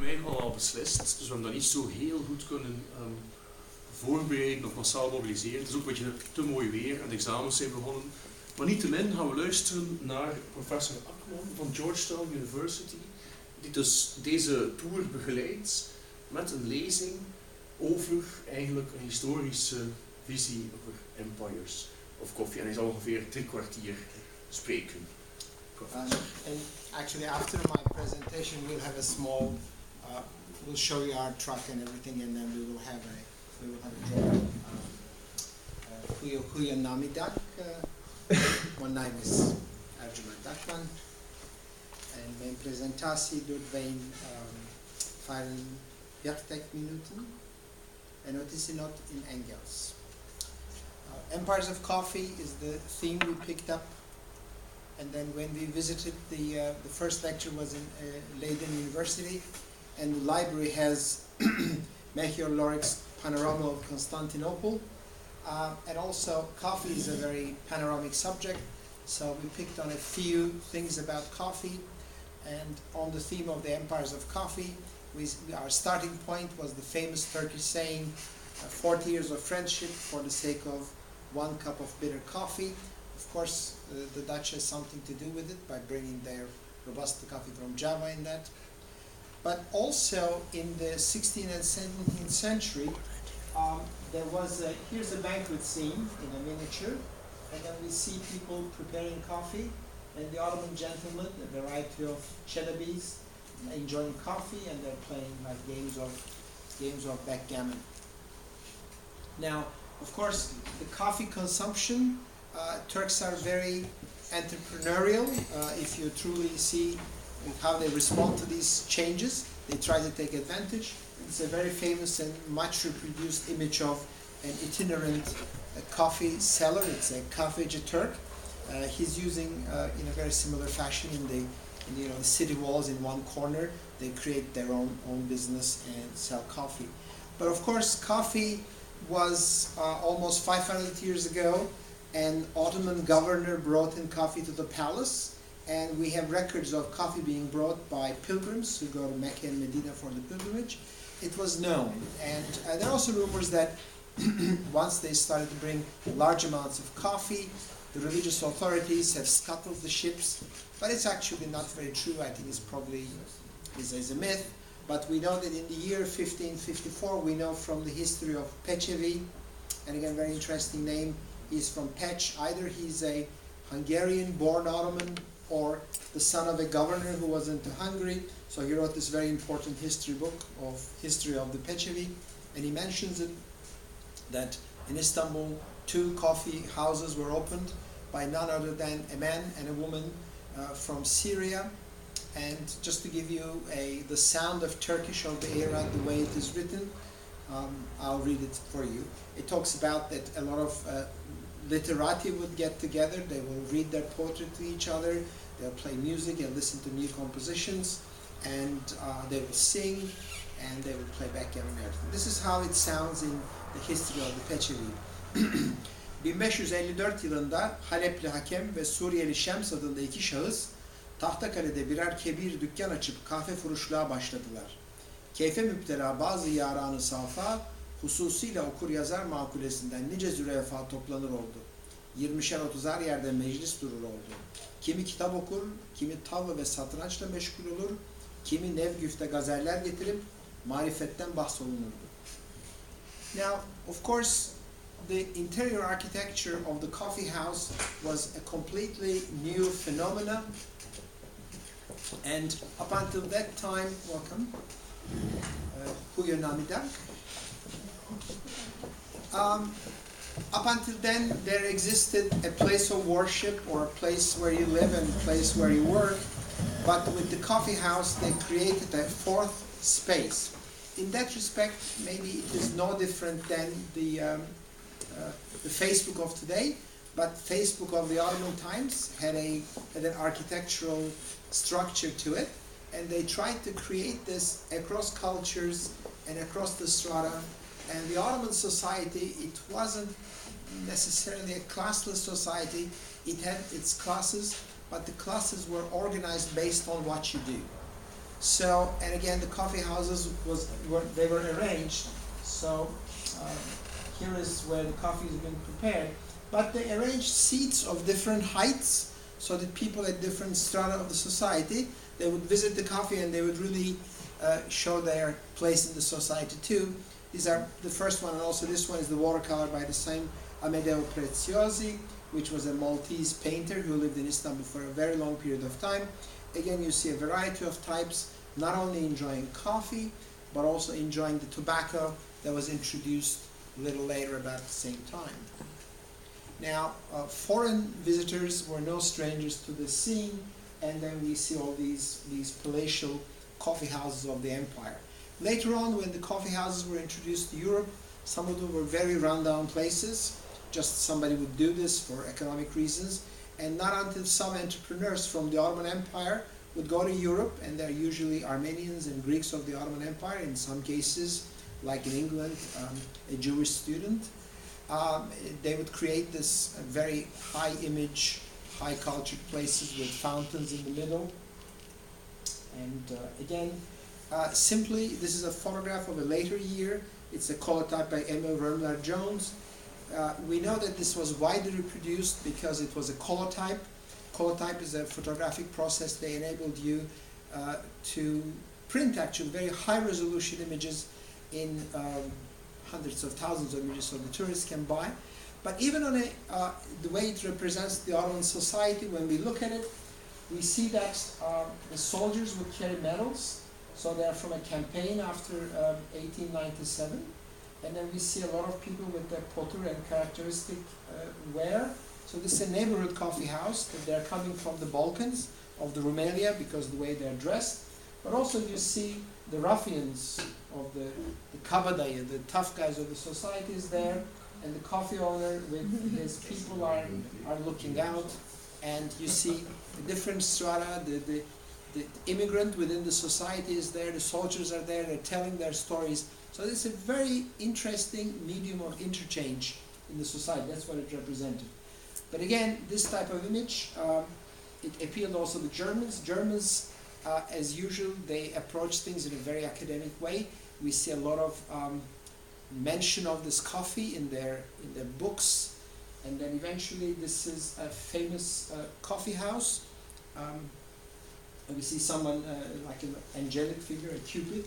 Wij al beslist, dus we hebben dat niet zo heel goed kunnen voorbereiden of massaal mobiliseren. Het is ook een beetje te mooi weer en de examens zijn begonnen. Maar niettemin gaan we luisteren naar professor Akman van Georgetown University, die dus deze tour begeleidt met een lezing over eigenlijk een historische visie over empires of koffie. En hij zal ongeveer 3 kwartier spreken. And actually, after my presentation, we'll have a small. We'll show you our truck and everything, and then we will have a drawing. Goeie namiddag. My name is Ercüment Akman. En mijn presentatie doet wij van 40 minuten. En het is not in Engels. Empires of Coffee is the theme we picked up. And then when we visited, the first lecture was in Leiden University, and the library has Melchior Loric's Panorama of Constantinople. And also coffee is a very panoramic subject, so we picked on a few things about coffee. And on the theme of the empires of coffee, our starting point was the famous Turkish saying, 40 years of friendship for the sake of 1 cup of bitter coffee. Of course, the Dutch has something to do with it by bringing their Robusta coffee from Java in that. But also in the 16th and 17th century, there was here's a banquet scene in a miniature, and then we see people preparing coffee, and the Ottoman gentlemen, a variety of Chelebis, enjoying coffee, and they're playing like games of backgammon. Now, of course, the coffee consumption, Turks are very entrepreneurial. If you truly see how they respond to these changes, they try to take advantage. It's a very famous and much reproduced image of an itinerant coffee seller. It's a Kahveci Turk. He's using, in a very similar fashion, in the city walls in one corner, they create their own business and sell coffee. But of course, coffee was almost 500 years ago. An Ottoman governor brought in coffee to the palace, and we have records of coffee being brought by pilgrims who go to Mecca and Medina for the pilgrimage. It was known, and there are also rumors that once they started to bring large amounts of coffee, the religious authorities have scuttled the ships, but it's actually not very true. I think it's probably is a myth, but we know that in the year 1554, we know from the history of Pechevi, and again, very interesting name, he's from Pech. Either he's a Hungarian-born Ottoman or the son of a governor who was into Hungary. So he wrote this very important history book of history of the Pechevi, and he mentions it that in Istanbul 2 coffee houses were opened by none other than a man and a woman from Syria. And just to give you the sound of Turkish of the era, the way it is written, I'll read it for you. It talks about that a lot of literati would get together, they will read their poetry to each other, they'll play music and listen to new compositions, and they will sing, and they will play backgammon and everything. This is how it sounds in the history of the Pechevi. 1554 yılında Halepli Hakem ve Suriyeli Şems adında 2 şahıs Tahtakale'de birer kebir dükkan açıp kahve furuşluğa başladılar. Keyfe müptela bazı yaranı safa, hususuyla okur yazar makulesinden nice zürefa toplanır oldu. 20'şer 30'ar yerde meclis durur oldu. Kimi kitap okur, kimi tavla ve satrançla meşgul olur, kimi nevgüfte gazeller getirip marifetten bahsolunurdu. Now, of course, the interior architecture of the coffee house was a completely new phenomena, and up until that time, welcome, Huyanamida. Up until then, there existed a place of worship or a place where you live and a place where you work, but with the coffee house, they created a 4th space. In that respect, maybe it is no different than the Facebook of today, but Facebook of the Ottoman times had an architectural structure to it, and they tried to create this across cultures and across the strata. And the Ottoman society, it wasn't necessarily a classless society. It had its classes, but the classes were organized based on what you do. So, and again, the coffee houses they were arranged. So here is where the coffee is being prepared. But they arranged seats of different heights so that people at different strata of the society, they would visit the coffee and they would really show their place in the society too. These are the first one, and also this one is the watercolor by the same Amedeo Preziosi, which was a Maltese painter who lived in Istanbul for a very long period of time. Again, you see a variety of types, not only enjoying coffee, but also enjoying the tobacco that was introduced a little later about the same time. Now, foreign visitors were no strangers to the scene, and then we see all these palatial coffee houses of the empire. Later on, when the coffee houses were introduced to Europe, some of them were very rundown places. Just somebody would do this for economic reasons, and not until some entrepreneurs from the Ottoman Empire would go to Europe, and they're usually Armenians and Greeks of the Ottoman Empire, in some cases, like in England, a Jewish student. They would create this very high image, high cultured places with fountains in the middle. And again, simply, this is a photograph of a later year. It's a colotype by Emil Römler Jones. We know that this was widely reproduced because it was a colotype. Colotype is a photographic process. They enabled you to print actually very high resolution images in hundreds of thousands of images so the tourists can buy. But even on the way it represents the Ottoman society, when we look at it, we see that the soldiers would carry medals. So they are from a campaign after 1897. And then we see a lot of people with their potter and characteristic wear. So this is a neighborhood coffee house that they're coming from the Balkans of the Rumelia because of the way they're dressed. But also you see the ruffians of the kabadayı, the tough guys of the society is there, and the coffee owner with his people are looking out, and you see the different strata, the immigrant within the society is there, the soldiers are there, they're telling their stories. So it's a very interesting medium of interchange in the society. That's what it represented. But again, this type of image, it appealed also to Germans. Germans, as usual, they approach things in a very academic way. We see a lot of mention of this coffee in their books. And then eventually this is a famous coffee house. And we see someone like an angelic figure, a Cupid,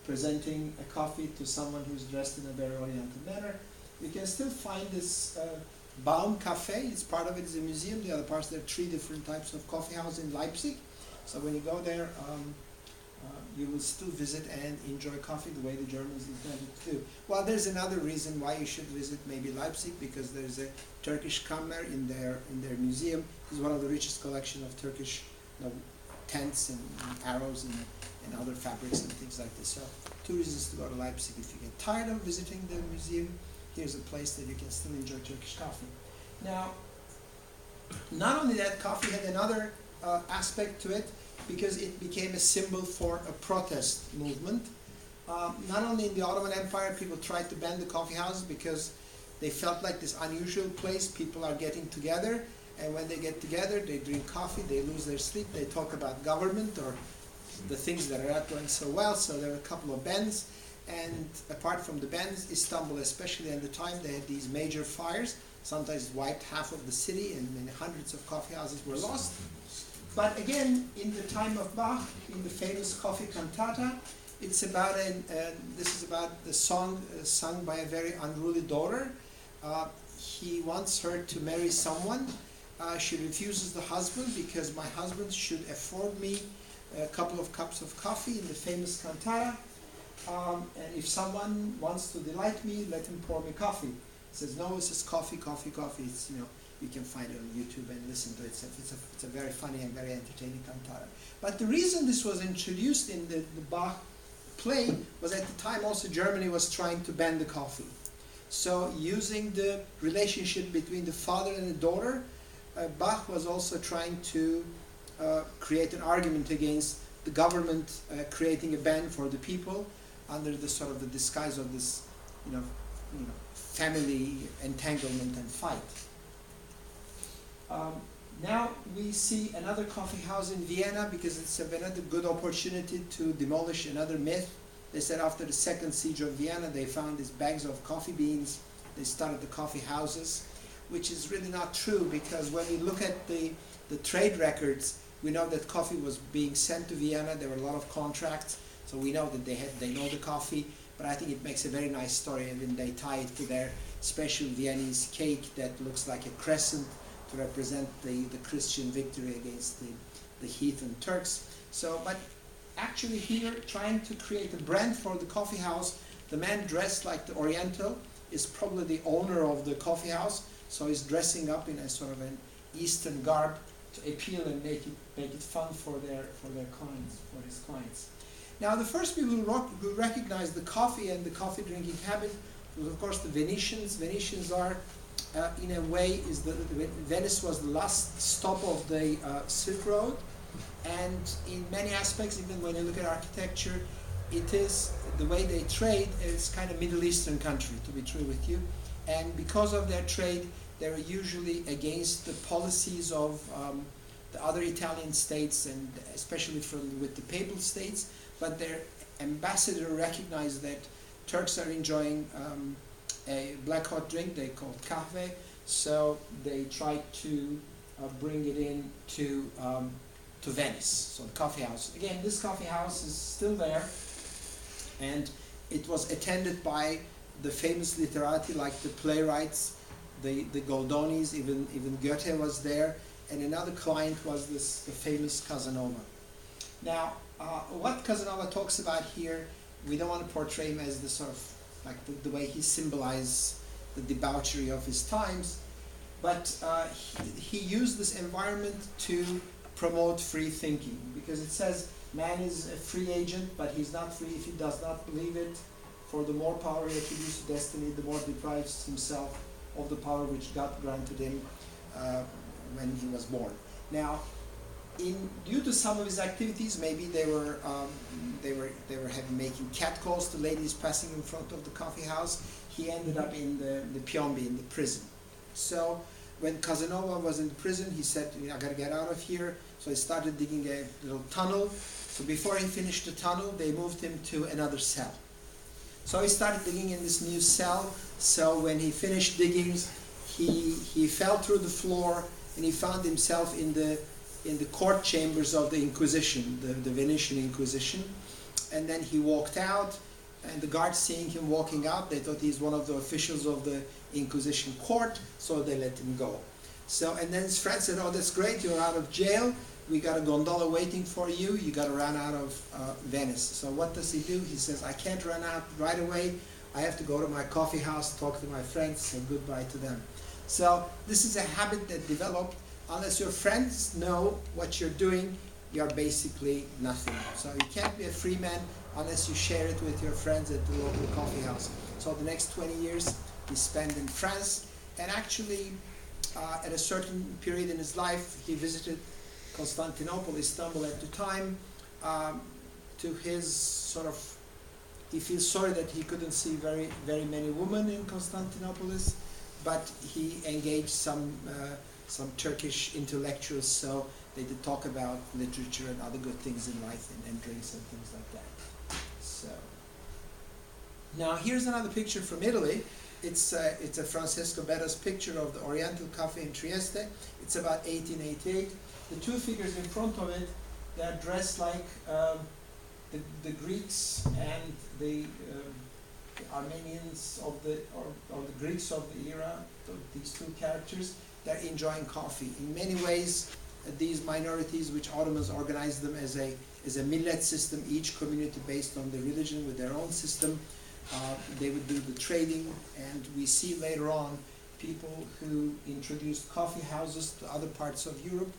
presenting a coffee to someone who's dressed in a very oriental manner. You can still find this Baum Cafe. It's part of it is a museum. The other parts, there are 3 different types of coffee house in Leipzig. So when you go there, you will still visit and enjoy coffee the way the Germans intended to do. Well, there's another reason why you should visit maybe Leipzig, because there's a Turkish Kammer in their museum. It's one of the richest collection of Turkish tents and arrows and other fabrics and things like this. So 2 reasons to go to Leipzig. If you get tired of visiting the museum, here's a place that you can still enjoy Turkish coffee. Now, not only that, coffee had another aspect to it, because it became a symbol for a protest movement. Not only in the Ottoman Empire, people tried to ban the coffee houses because they felt like this unusual place, people are getting together, and when they get together, they drink coffee, they lose their sleep, they talk about government or the things that are not going so well. So there are a couple of bans, and apart from the bans, Istanbul especially at the time, they had these major fires, sometimes wiped half of the city, and many hundreds of coffee houses were lost. But again, in the time of Bach, in the famous coffee cantata, it's about this is about the song sung by a very unruly daughter. He wants her to marry someone. She refuses the husband because my husband should afford me a couple of cups of coffee in the famous cantata. And if someone wants to delight me, let him pour me coffee. He says, no, it's just coffee, coffee, coffee. It's, you can find it on YouTube and listen to it. It's a very funny and very entertaining cantata. But the reason this was introduced in the Bach play was at the time also Germany was trying to ban the coffee. So using the relationship between the father and the daughter, Bach was also trying to create an argument against the government creating a ban for the people under the sort of the disguise of this, family entanglement and fight. Now we see another coffee house in Vienna because it's another good opportunity to demolish another myth. They said after the second siege of Vienna they found these bags of coffee beans. They started the coffee houses, which is really not true because when we look at the trade records, we know that coffee was being sent to Vienna. There were a lot of contracts, so we know that they know the coffee. But I think it makes a very nice story, and then they tie it to their special Viennese cake that looks like a crescent to represent the Christian victory against the heathen Turks. So, but actually here, trying to create a brand for the coffee house, the man dressed like the Oriental is probably the owner of the coffee house, so he's dressing up in a sort of an Eastern garb to appeal and make it fun for their clients, for his clients. Now, the first people who recognized the coffee and the coffee drinking habit was, of course, the Venetians. Venetians are, in a way, Venice was the last stop of the Silk Road, and in many aspects, even when you look at architecture, it is the way they trade is kind of Middle Eastern country, to be true with you, and because of their trade, they were usually against the policies of the other Italian states, and especially with the papal states. But their ambassador recognized that Turks are enjoying a black hot drink they call kahve, so they tried to bring it in to Venice, so the coffee house. Again, this coffee house is still there, and it was attended by the famous literati like the playwrights, the Goldonis, even Goethe was there, and another client was the famous Casanova. Now, what Casanova talks about here, we don't want to portray him as the sort of, like the way he symbolized the debauchery of his times, but he used this environment to promote free thinking, because it says man is a free agent, but he's not free if he does not believe it. For the more power he attributes to destiny, the more deprives himself of the power which God granted him when he was born. Now, due to some of his activities, maybe they were making catcalls to ladies passing in front of the coffee house. He ended up in the Piombi, in the prison. So when Casanova was in prison, he said, I gotta get out of here. So he started digging a little tunnel. So before he finished the tunnel, they moved him to another cell. So he started digging in this new cell. So when he finished digging, he fell through the floor, and he found himself in the court chambers of the Inquisition, the Venetian Inquisition. And then he walked out, and the guards seeing him walking out, they thought he's one of the officials of the Inquisition court, so they let him go. So, and then his friend said, oh, that's great, you're out of jail, we got a gondola waiting for you, you got to run out of Venice. So what does he do? He says, I can't run out right away, I have to go to my coffee house, talk to my friends, say goodbye to them. So this is a habit that developed. Unless your friends know what you're doing, you're basically nothing. So you can't be a free man unless you share it with your friends at the local coffee house. So the next 20 years he spent in France, and actually at a certain period in his life he visited Constantinople, Istanbul at the time. To his sort of, he feels sorry that he couldn't see very many women in Constantinople, but he engaged some Turkish intellectuals, so they did talk about literature and other good things in life, and drinks and things like that. So now here's another picture from Italy. It's a Francesco Betta's picture of the Oriental Cafe in Trieste. It's about 1888. The two figures in front of it, they're dressed like the Greeks and the Armenians or the Greeks of the era. These two characters, they're enjoying coffee. In many ways, these minorities, which Ottomans organized them as a millet system, each community based on the religion with their own system, they would do the trading, and we see later on people who introduced coffee houses to other parts of Europe.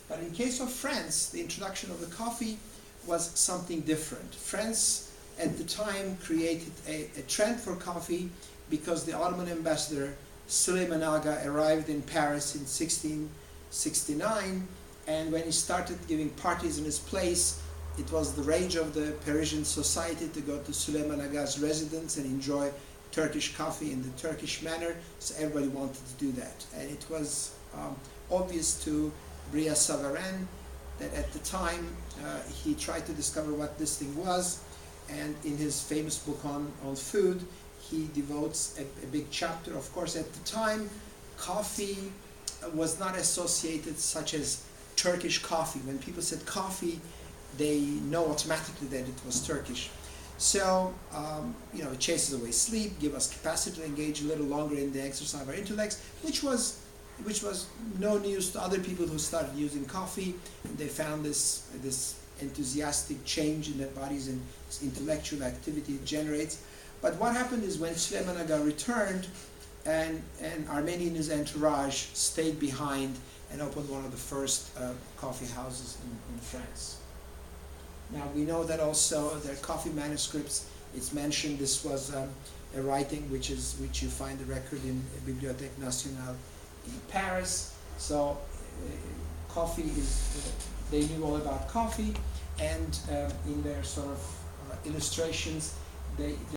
But in case of France, the introduction of the coffee was something different. France at the time created a trend for coffee because the Ottoman ambassador Süleyman Aga arrived in Paris in 1669, and when he started giving parties in his place, it was the rage of the Parisian society to go to Süleyman Aga's residence and enjoy Turkish coffee in the Turkish manner, so everybody wanted to do that. And it was obvious to Bria Savarin, that at the time he tried to discover what this thing was, and in his famous book on food, he devotes a big chapter. Of course, at the time, coffee was not associated such as Turkish coffee. When people said coffee, they know automatically that it was Turkish. So, it chases away sleep, give us capacity to engage a little longer in the exercise of our intellects, which was no news to other people who started using coffee. They found this enthusiastic change in their bodies and intellectual activity it generates. But what happened is when Süleyman Aga returned, and Armenia and his entourage stayed behind and opened one of the first coffee houses in France. Now we know that also their coffee manuscripts, it's mentioned this was a writing which you find the record in Bibliothèque Nationale in Paris. So coffee they knew all about coffee, and in their sort of illustrations they